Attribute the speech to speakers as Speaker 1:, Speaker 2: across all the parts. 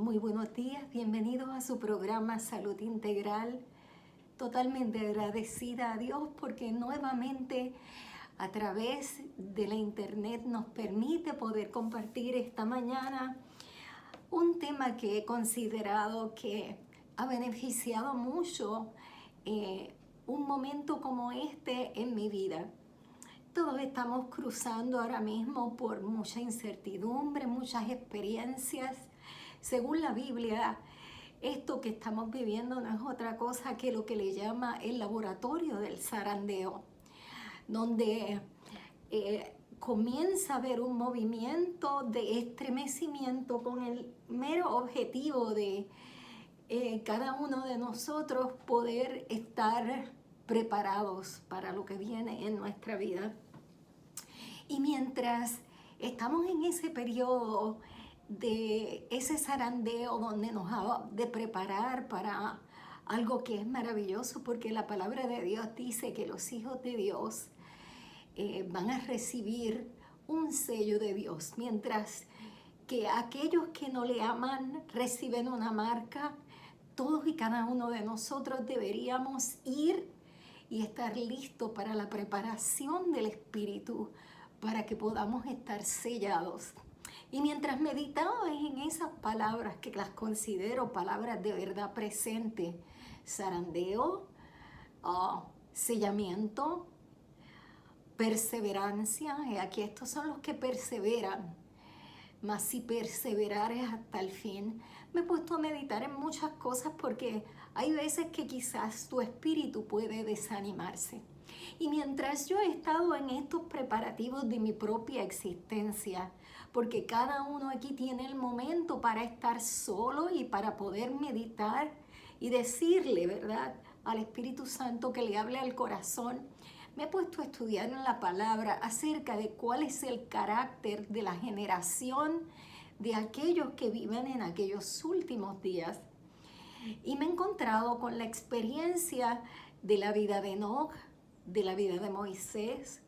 Speaker 1: Muy buenos días, bienvenidos a su programa Salud Integral. Totalmente agradecida a Dios porque nuevamente a través de la internet nos permite poder compartir esta mañana un tema que he considerado que ha beneficiado mucho un momento como este en mi vida. Todos estamos cruzando ahora mismo por mucha incertidumbre, muchas experiencias. Según la Biblia, esto que estamos viviendo no es otra cosa que lo que le llama el laboratorio del zarandeo, donde comienza a haber un movimiento de estremecimiento con el mero objetivo de cada uno de nosotros poder estar preparados para lo que viene en nuestra vida. Y mientras estamos en ese periodo de ese zarandeo donde nos ha de preparar para algo que es maravilloso, porque la palabra de Dios dice que los hijos de Dios van a recibir un sello de Dios, mientras que aquellos que no le aman reciben una marca. Todos y cada uno de nosotros deberíamos ir y estar listos para la preparación del Espíritu, para que podamos estar sellados. Y mientras meditaba en esas palabras, que las considero palabras de verdad presente, zarandeo, sellamiento, perseverancia, aquí estos son los que perseveran, mas si perseverares hasta el fin. Me he puesto a meditar en muchas cosas porque hay veces que quizás tu espíritu puede desanimarse. Y mientras yo he estado en estos preparativos de mi propia existencia, porque cada uno aquí tiene el momento para estar solo y para poder meditar y decirle, ¿verdad?, al Espíritu Santo que le hable al corazón, me he puesto a estudiar en la palabra acerca de cuál es el carácter de la generación de aquellos que viven en aquellos últimos días. Y me he encontrado con la experiencia de la vida de Enoc, de la vida de Moisés,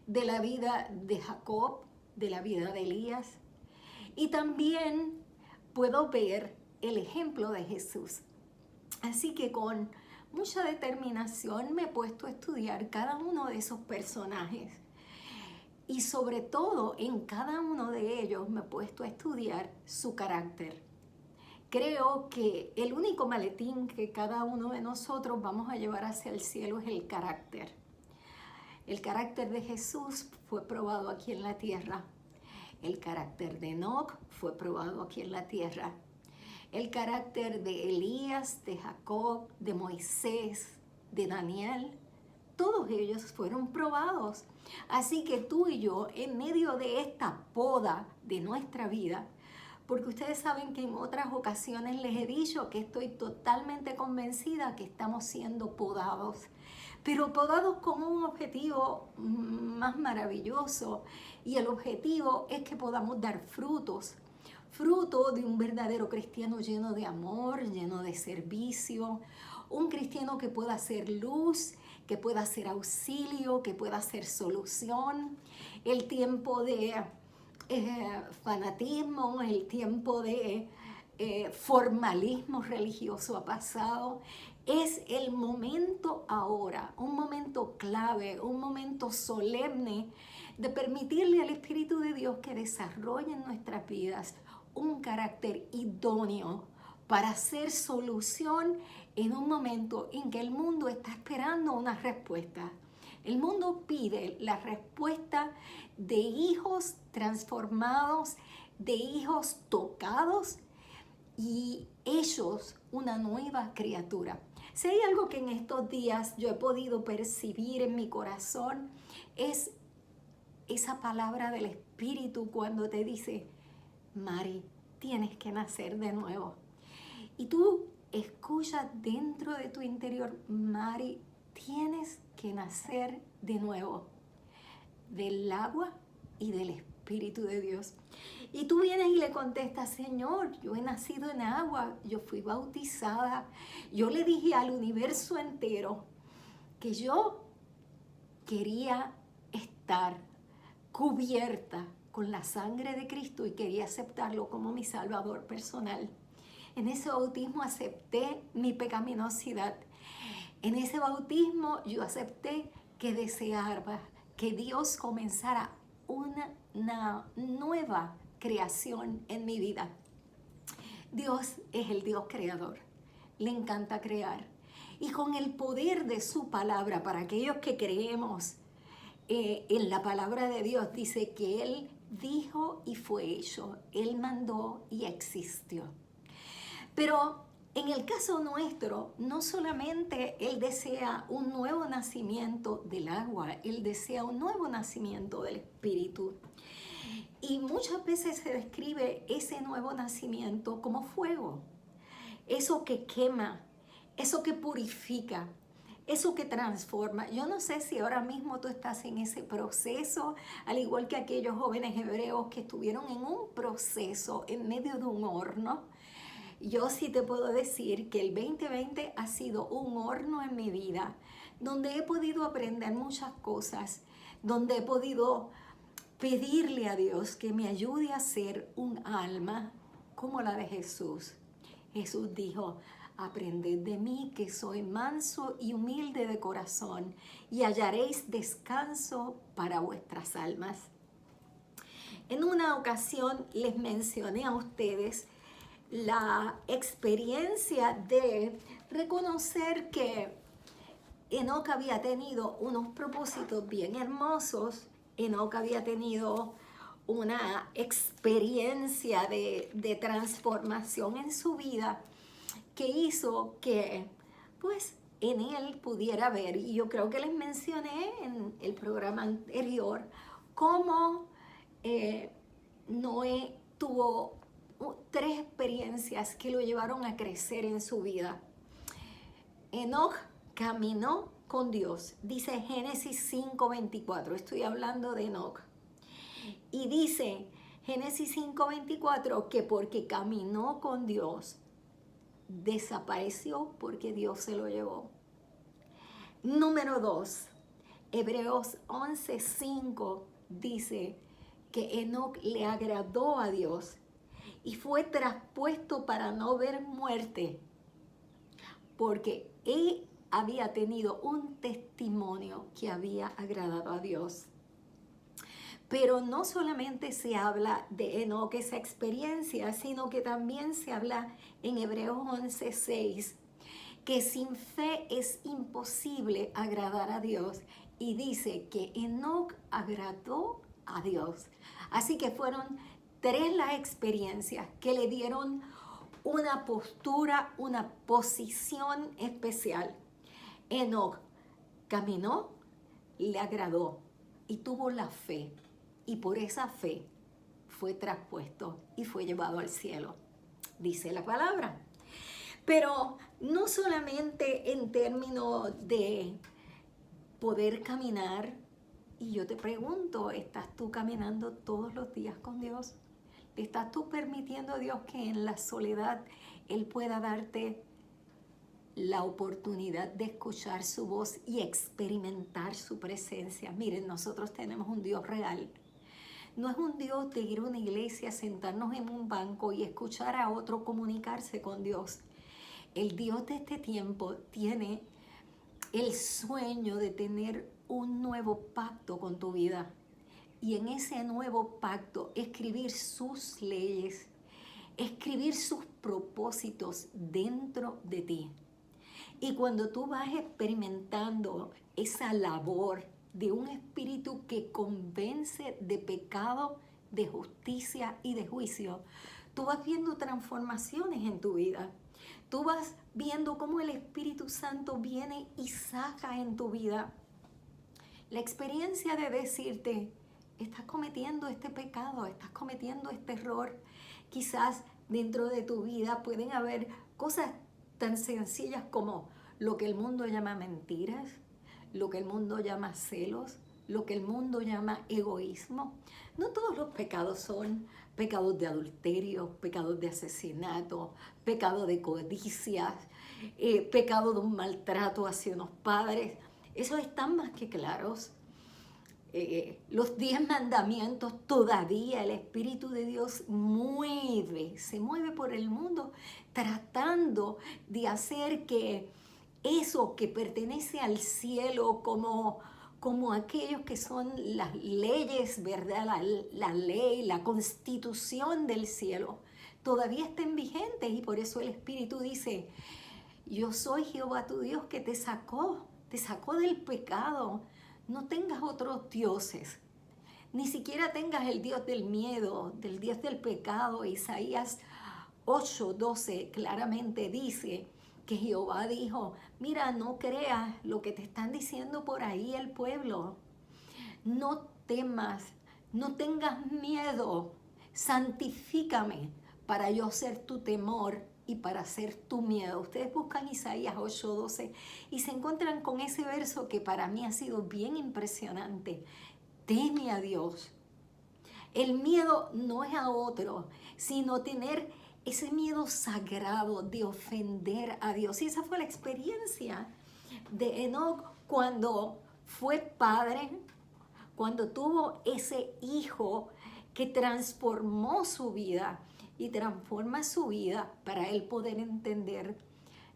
Speaker 1: de la vida de Jacob, de la vida de Elías. Y también puedo ver el ejemplo de Jesús. Así que con mucha determinación me he puesto a estudiar cada uno de esos personajes. Y sobre todo en cada uno de ellos me he puesto a estudiar su carácter. Creo que el único maletín que cada uno de nosotros vamos a llevar hacia el cielo es el carácter. El carácter de Jesús fue probado aquí en la tierra. El carácter de Enoc fue probado aquí en la tierra. El carácter de Elías, de Jacob, de Moisés, de Daniel, todos ellos fueron probados. Así que tú y yo, en medio de esta poda de nuestra vida, porque ustedes saben que en otras ocasiones les he dicho que estoy totalmente convencida que estamos siendo podados, pero podados con un objetivo más maravilloso, y el objetivo es que podamos dar frutos, fruto de un verdadero cristiano lleno de amor, lleno de servicio, un cristiano que pueda ser luz, que pueda ser auxilio, que pueda ser solución. El tiempo de fanatismo, el tiempo de formalismo religioso ha pasado. Es el momento ahora, un momento clave, un momento solemne de permitirle al Espíritu de Dios que desarrolle en nuestras vidas un carácter idóneo para hacer solución en un momento en que el mundo está esperando una respuesta. El mundo pide la respuesta de hijos transformados, de hijos tocados y ellos una nueva criatura. Si hay algo que en estos días yo he podido percibir en mi corazón, es esa palabra del Espíritu cuando te dice: Mari, tienes que nacer de nuevo. Y tú escuchas dentro de tu interior: Mari, tienes que nacer de nuevo, del agua y del Espíritu de Dios. Y tú vienes y le contestas: Señor, yo he nacido en agua, yo fui bautizada, yo le dije al universo entero que yo quería estar cubierta con la sangre de Cristo y quería aceptarlo como mi Salvador personal. En ese bautismo acepté mi pecaminosidad. En ese bautismo yo acepté que deseaba que Dios comenzara una nueva creación en mi vida. Dios es el Dios creador. Le encanta crear. Y con el poder de su palabra, para aquellos que creemos en la palabra de Dios, dice que Él dijo y fue hecho. Él mandó y existió. Pero en el caso nuestro, no solamente Él desea un nuevo nacimiento del agua, Él desea un nuevo nacimiento del Espíritu. Y muchas veces se describe ese nuevo nacimiento como fuego. Eso que quema, eso que purifica, eso que transforma. Yo no sé si ahora mismo tú estás en ese proceso, al igual que aquellos jóvenes hebreos que estuvieron en un proceso en medio de un horno. Yo sí te puedo decir que el 2020 ha sido un horno en mi vida, donde he podido aprender muchas cosas, donde he podido pedirle a Dios que me ayude a ser un alma como la de Jesús. Jesús dijo: aprended de mí, que soy manso y humilde de corazón, y hallaréis descanso para vuestras almas. En una ocasión les mencioné a ustedes la experiencia de reconocer que Enoc había tenido unos propósitos bien hermosos. Enoc había tenido una experiencia de transformación en su vida que hizo que, pues, en él pudiera ver. Y yo creo que les mencioné en el programa anterior cómo Noé tuvo 3 experiencias que lo llevaron a crecer en su vida. Enoc caminó con Dios, dice Génesis 5:24, estoy hablando de Enoc. Y dice Génesis 5:24 que porque caminó con Dios, desapareció porque Dios se lo llevó. Número 2, Hebreos 11:5 dice que Enoc le agradó a Dios y fue traspuesto para no ver muerte, porque él había tenido un testimonio que había agradado a Dios. Pero no solamente se habla de Enoc, esa experiencia, sino que también se habla en Hebreos 11:6, que sin fe es imposible agradar a Dios. Y dice que Enoc agradó a Dios. Así que fueron 3 las experiencias que le dieron una postura, una posición especial. Enoc caminó, le agradó y tuvo la fe. Y por esa fe fue traspuesto y fue llevado al cielo, dice la palabra. Pero no solamente en términos de poder caminar. Y yo te pregunto, ¿estás tú caminando todos los días con Dios? ¿Le estás tú permitiendo a Dios que en la soledad Él pueda darte la oportunidad de escuchar su voz y experimentar su presencia? Miren, nosotros tenemos un Dios real. No es un Dios de ir a una iglesia, sentarnos en un banco y escuchar a otro comunicarse con Dios. El Dios de este tiempo tiene el sueño de tener un nuevo pacto con tu vida. Y en ese nuevo pacto escribir sus leyes, escribir sus propósitos dentro de ti. Y cuando tú vas experimentando esa labor de un espíritu que convence de pecado, de justicia y de juicio, tú vas viendo transformaciones en tu vida. Tú vas viendo cómo el Espíritu Santo viene y saca en tu vida la experiencia de decirte: estás cometiendo este pecado, estás cometiendo este error. Quizás dentro de tu vida pueden haber cosas tan sencillas como lo que el mundo llama mentiras, lo que el mundo llama celos, lo que el mundo llama egoísmo. No todos los pecados son pecados de adulterio, pecados de asesinato, pecado de codicia, pecado de un maltrato hacia unos padres. Esos están más que claros. los 10 mandamientos, todavía el Espíritu de Dios se mueve por el mundo tratando de hacer que eso que pertenece al cielo, como aquellos que son las leyes, ¿verdad? La ley, la constitución del cielo, todavía estén vigentes. Y por eso el Espíritu dice: yo soy Jehová tu Dios que te sacó del pecado. No tengas otros dioses, ni siquiera tengas el Dios del miedo, del Dios del pecado. Isaías 8:12 claramente dice que Jehová dijo: mira, no creas lo que te están diciendo por ahí el pueblo. No temas, no tengas miedo, santifícame para yo ser tu temor y para ser tu miedo. Ustedes buscan Isaías 8:12 y se encuentran con ese verso que para mí ha sido bien impresionante. Teme a Dios. El miedo no es a otro, sino tener ese miedo sagrado de ofender a Dios. Y esa fue la experiencia de Enoc cuando fue padre, cuando tuvo ese hijo que transformó su vida y transforma su vida para él poder entender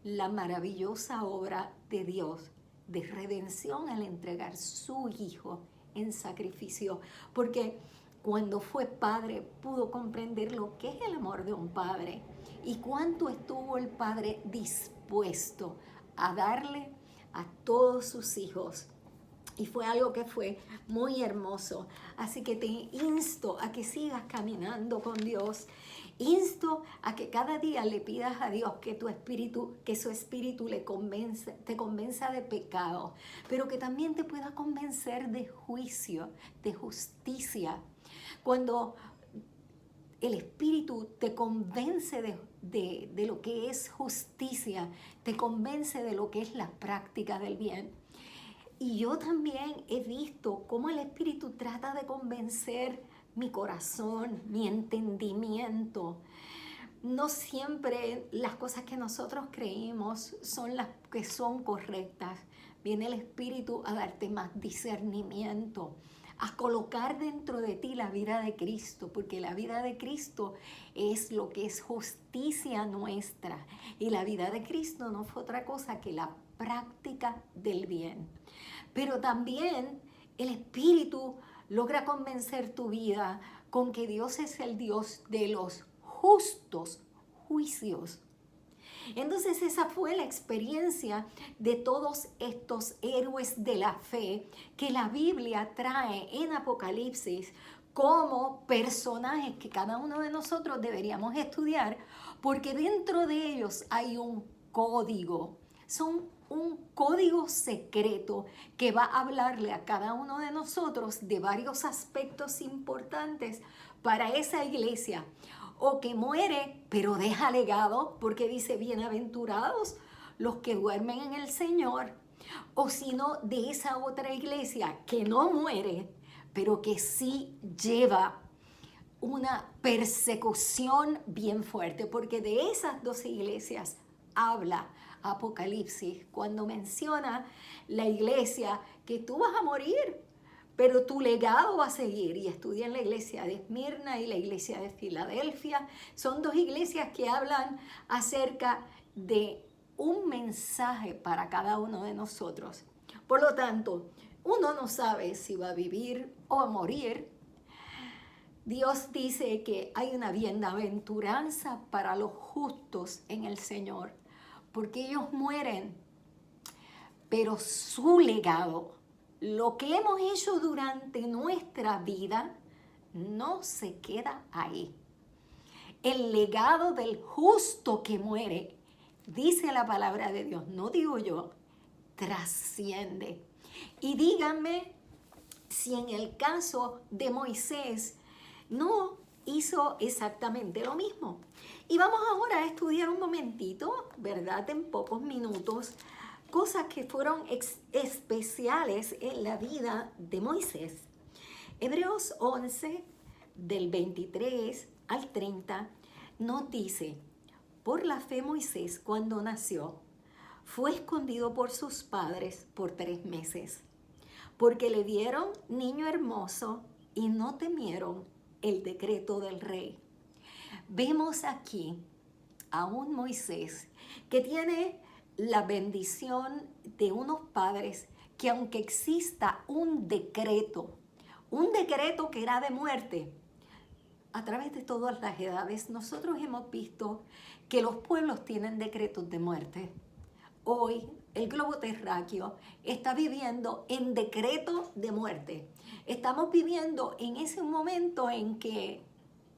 Speaker 1: la maravillosa obra de Dios de redención al entregar su hijo en sacrificio. Porque cuando fue padre pudo comprender lo que es el amor de un padre y cuánto estuvo el padre dispuesto a darle a todos sus hijos. Y fue algo que fue muy hermoso. Así que te insto a que sigas caminando con Dios. Insto a que cada día le pidas a Dios que su espíritu te convenza de pecado, pero que también te pueda convencer de juicio, de justicia. Cuando el espíritu te convence de lo que es justicia, te convence de lo que es la práctica del bien. Y yo también he visto cómo el Espíritu trata de convencer mi corazón, mi entendimiento. No siempre las cosas que nosotros creímos son las que son correctas. Viene el Espíritu a darte más discernimiento, a colocar dentro de ti la vida de Cristo, porque la vida de Cristo es lo que es justicia nuestra. Y la vida de Cristo no fue otra cosa que la práctica del bien. Pero también el Espíritu logra convencer tu vida con que Dios es el Dios de los justos juicios. Entonces esa fue la experiencia de todos estos héroes de la fe que la Biblia trae en Apocalipsis como personajes que cada uno de nosotros deberíamos estudiar, porque dentro de ellos hay un código. Son un código secreto que va a hablarle a cada uno de nosotros de varios aspectos importantes para esa iglesia. O que muere, pero deja legado, porque dice: bienaventurados los que duermen en el Señor. O sino de esa otra iglesia que no muere, pero que sí lleva una persecución bien fuerte, porque de esas dos iglesias habla Apocalipsis cuando menciona la iglesia que tú vas a morir, pero tu legado va a seguir. Y estudian la iglesia de Esmirna y la iglesia de Filadelfia. Son dos iglesias que hablan acerca de un mensaje para cada uno de nosotros. Por lo tanto, uno no sabe si va a vivir o a morir. Dios dice que hay una bienaventuranza para los justos en el Señor, porque ellos mueren, pero su legado, lo que hemos hecho durante nuestra vida, no se queda ahí. El legado del justo que muere, dice la palabra de Dios, no digo yo, trasciende. Y díganme si en el caso de Moisés no hizo exactamente lo mismo. Y vamos ahora a estudiar un momentito, ¿verdad? En pocos minutos, cosas que fueron especiales en la vida de Moisés. Hebreos 11, del 23 al 30, nos dice: por la fe Moisés, cuando nació, fue escondido por sus padres por 3 meses, porque le dieron niño hermoso y no temieron el decreto del rey. Vemos aquí a un Moisés que tiene la bendición de unos padres que aunque exista un decreto que era de muerte, a través de todas las edades, nosotros hemos visto que los pueblos tienen decretos de muerte. Hoy el globo terráqueo está viviendo en decreto de muerte. Estamos viviendo en ese momento en que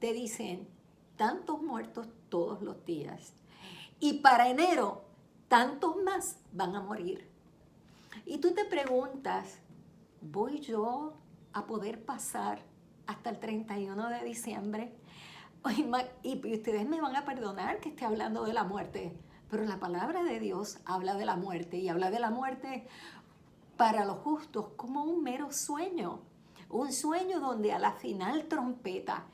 Speaker 1: te dicen tantos muertos todos los días. Y para enero, tantos más van a morir. Y tú te preguntas, ¿voy yo a poder pasar hasta el 31 de diciembre? Y ustedes me van a perdonar que esté hablando de la muerte, pero la palabra de Dios habla de la muerte y habla de la muerte para los justos como un mero sueño. Un sueño donde a la final trompeta,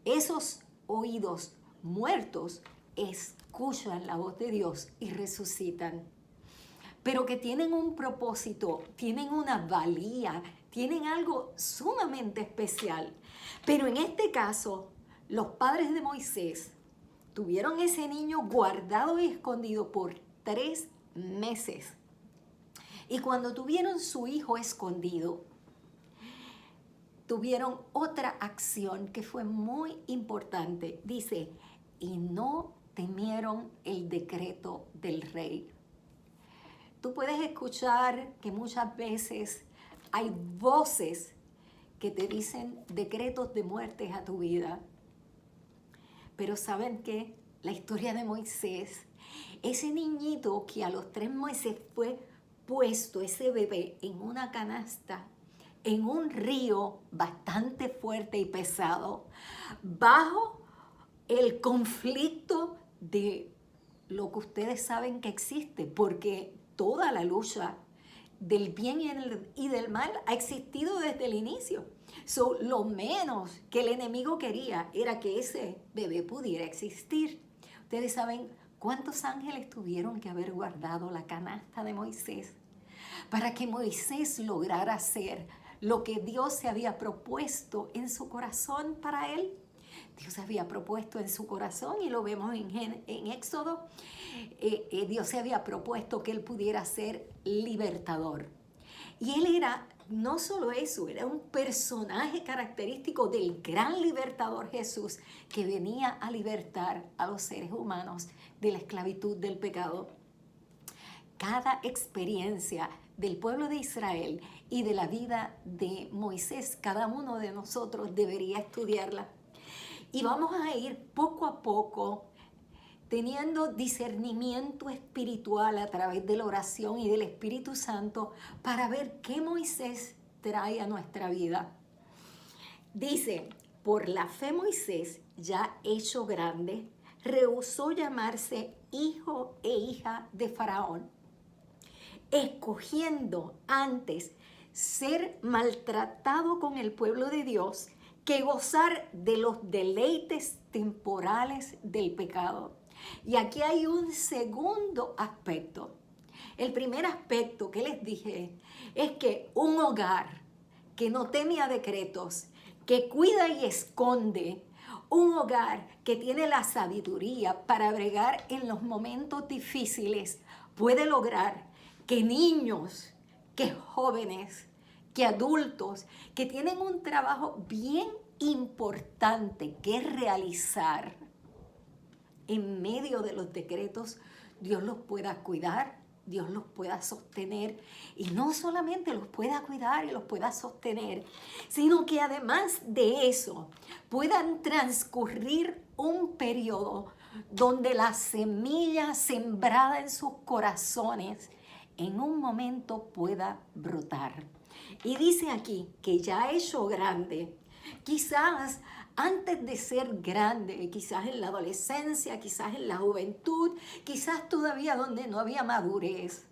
Speaker 1: esos oídos muertos escuchan la voz de Dios y resucitan. Pero que tienen un propósito, tienen una valía, tienen algo sumamente especial. Pero en este caso, los padres de Moisés tuvieron ese niño guardado y escondido por 3 meses. Y cuando tuvieron su hijo escondido, tuvieron otra acción que fue muy importante. Dice, y no temieron el decreto del rey. Tú puedes escuchar que muchas veces hay voces que te dicen decretos de muerte a tu vida. Pero ¿saben qué? La historia de Moisés, ese niñito que a los 3 meses fue puesto, ese bebé, en una canasta, en un río bastante fuerte y pesado, bajo el conflicto de lo que ustedes saben que existe, porque toda la lucha del bien y del mal ha existido desde el inicio. Lo menos que el enemigo quería era que ese bebé pudiera existir. Ustedes saben cuántos ángeles tuvieron que haber guardado la canasta de Moisés para que Moisés lograra hacer lo que Dios se había propuesto en su corazón para él. Dios había propuesto en su corazón, y lo vemos en Éxodo, Dios se había propuesto que él pudiera ser libertador. Y él era, no solo eso, era un personaje característico del gran libertador Jesús, que venía a libertar a los seres humanos de la esclavitud del pecado. Cada experiencia del pueblo de Israel y de la vida de Moisés, cada uno de nosotros debería estudiarla. Y vamos a ir poco a poco teniendo discernimiento espiritual a través de la oración y del Espíritu Santo para ver qué Moisés trae a nuestra vida. Dice, por la fe Moisés, ya hecho grande, rehusó llamarse hijo e hija de Faraón, escogiendo antes ser maltratado con el pueblo de Dios que gozar de los deleites temporales del pecado. Y aquí hay un segundo aspecto. El primer aspecto que les dije es que un hogar que no teme a decretos, que cuida y esconde, un hogar que tiene la sabiduría para bregar en los momentos difíciles, puede lograr que niños, que jóvenes, que adultos, que tienen un trabajo bien importante que realizar, en medio de los decretos, Dios los pueda cuidar, Dios los pueda sostener, y no solamente los pueda cuidar y los pueda sostener, sino que además de eso puedan transcurrir un periodo donde la semilla sembrada en sus corazones en un momento pueda brotar. Y dice aquí que ya hecho grande, quizás antes de ser grande, quizás en la adolescencia, quizás en la juventud, quizás todavía donde no había madurez,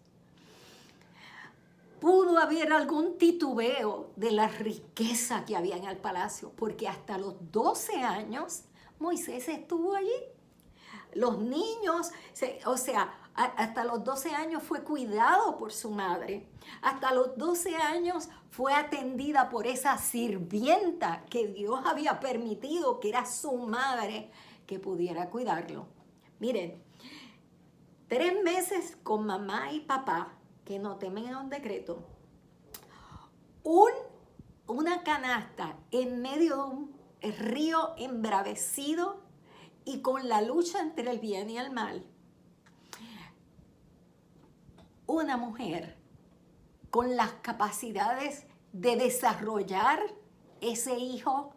Speaker 1: pudo haber algún titubeo de la riqueza que había en el palacio, porque hasta los 12 años Moisés estuvo allí. Los niños, Hasta los 12 años fue cuidado por su madre. Hasta los 12 años fue atendida por esa sirvienta que Dios había permitido, que era su madre, que pudiera cuidarlo. Miren, 3 meses con mamá y papá, que no temen un decreto. Una canasta en medio de un río embravecido y con la lucha entre el bien y el mal. Una mujer con las capacidades de desarrollar ese hijo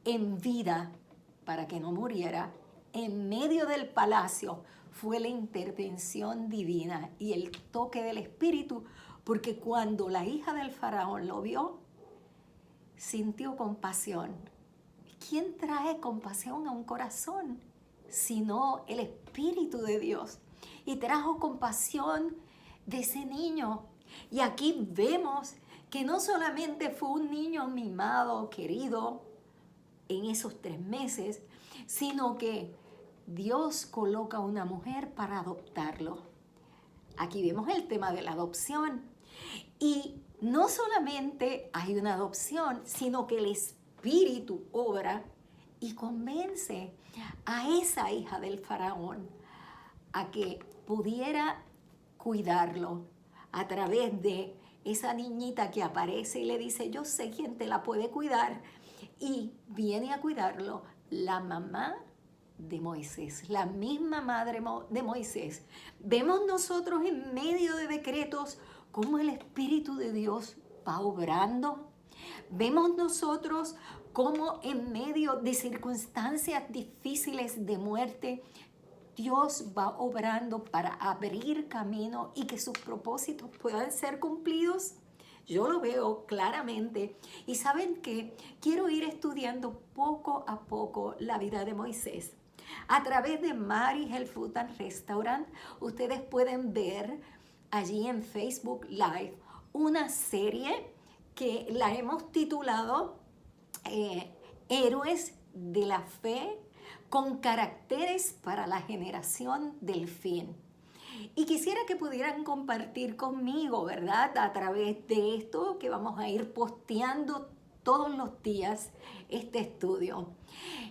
Speaker 1: en vida para que no muriera. En medio del palacio fue la intervención divina y el toque del Espíritu, porque cuando la hija del faraón lo vio, sintió compasión. ¿Quién trae compasión a un corazón? Sino el Espíritu de Dios. Y trajo compasión de ese niño. Y aquí vemos que no solamente fue un niño mimado, querido, en esos 3 meses, sino que Dios coloca a una mujer para adoptarlo. Aquí vemos el tema de la adopción. Y no solamente hay una adopción, sino que el Espíritu obra y convence a esa hija del faraón a que pudiera cuidarlo a través de esa niñita que aparece y le dice, yo sé quién te la puede cuidar, y viene a cuidarlo la mamá de Moisés, la misma madre de Moisés. Vemos nosotros en medio de decretos cómo el Espíritu de Dios va obrando. Vemos nosotros cómo en medio de circunstancias difíciles de muerte, Dios va obrando para abrir camino y que sus propósitos puedan ser cumplidos. Yo lo veo claramente. Y saben que quiero ir estudiando poco a poco la vida de Moisés. A través de Mary's Health Food and Restaurant, ustedes pueden ver allí en Facebook Live una serie que la hemos titulado Héroes de la Fe con caracteres para la generación del fin. Y quisiera que pudieran compartir conmigo, ¿verdad? A través de esto que vamos a ir posteando todos los días este estudio.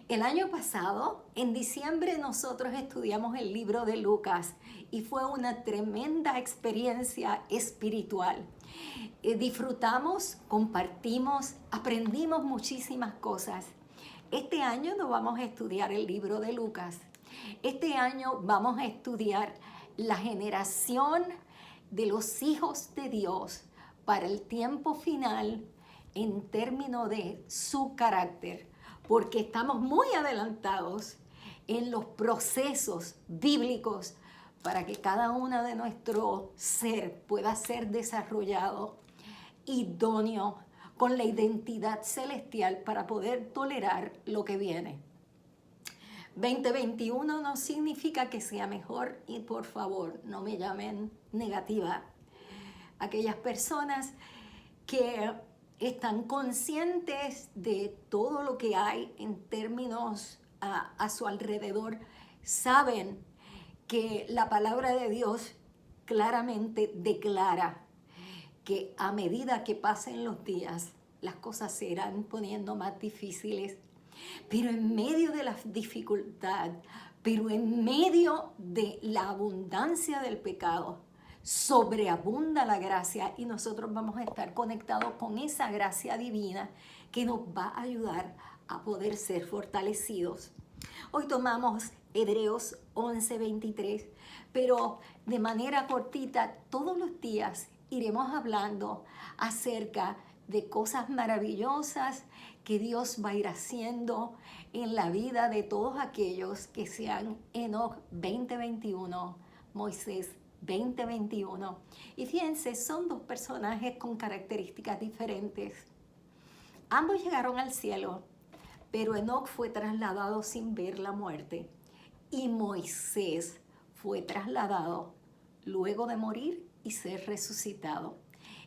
Speaker 1: El año pasado, en diciembre, nosotros estudiamos el libro de Lucas y fue una tremenda experiencia espiritual. Disfrutamos, compartimos, aprendimos muchísimas cosas. Este año no vamos a estudiar el libro de Lucas. Este año vamos a estudiar la generación de los hijos de Dios para el tiempo final en términos de su carácter, porque estamos muy adelantados en los procesos bíblicos para que cada uno de nuestro ser pueda ser desarrollado idóneo con la identidad celestial para poder tolerar lo que viene. 2021 no significa que sea mejor y por favor no me llamen negativa. Aquellas personas que están conscientes de todo lo que hay en términos a su alrededor, saben que la palabra de Dios claramente declara que a medida que pasen los días, las cosas se irán poniendo más difíciles. Pero en medio de la dificultad, pero en medio de la abundancia del pecado, sobreabunda la gracia y nosotros vamos a estar conectados con esa gracia divina que nos va a ayudar a poder ser fortalecidos. Hoy tomamos Hebreos 11:23, pero de manera cortita, todos los días iremos hablando acerca de cosas maravillosas que Dios va a ir haciendo en la vida de todos aquellos que sean Enoc 2021, Moisés 2021. Y fíjense, son 2 personajes con características diferentes. Ambos llegaron al cielo, pero Enoc fue trasladado sin ver la muerte. Y Moisés fue trasladado luego de morir y ser resucitado.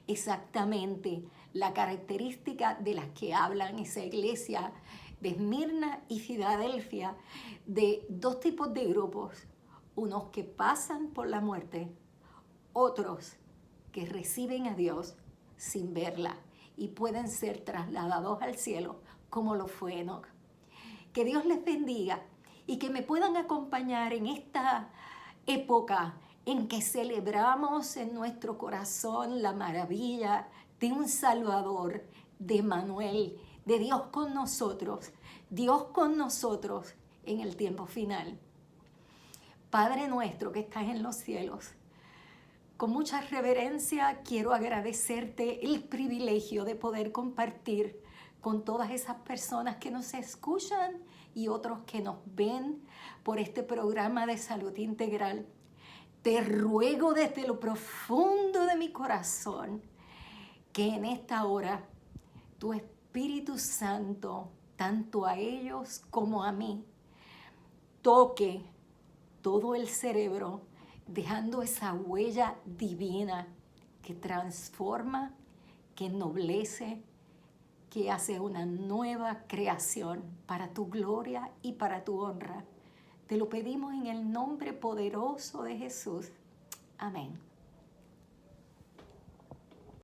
Speaker 1: Exactamente la característica de las que hablan esa iglesia de Esmirna y Filadelfia, de 2 tipos de grupos. unos que pasan por la muerte, otros que reciben a Dios sin verla y pueden ser trasladados al cielo como lo fue Enoc. Que Dios les bendiga y que me puedan acompañar en esta época en que celebramos en nuestro corazón la maravilla de un Salvador, de Emmanuel, de Dios con nosotros en el tiempo final. Padre nuestro que estás en los cielos, con mucha reverencia quiero agradecerte el privilegio de poder compartir con todas esas personas que nos escuchan y otros que nos ven por este programa de salud integral. Te ruego desde lo profundo de mi corazón que en esta hora tu Espíritu Santo, tanto a ellos como a mí, toque todo el cerebro, dejando esa huella divina que transforma, que ennoblece, que hace una nueva creación para tu gloria y para tu honra. Te lo pedimos en el nombre poderoso de Jesús. Amén.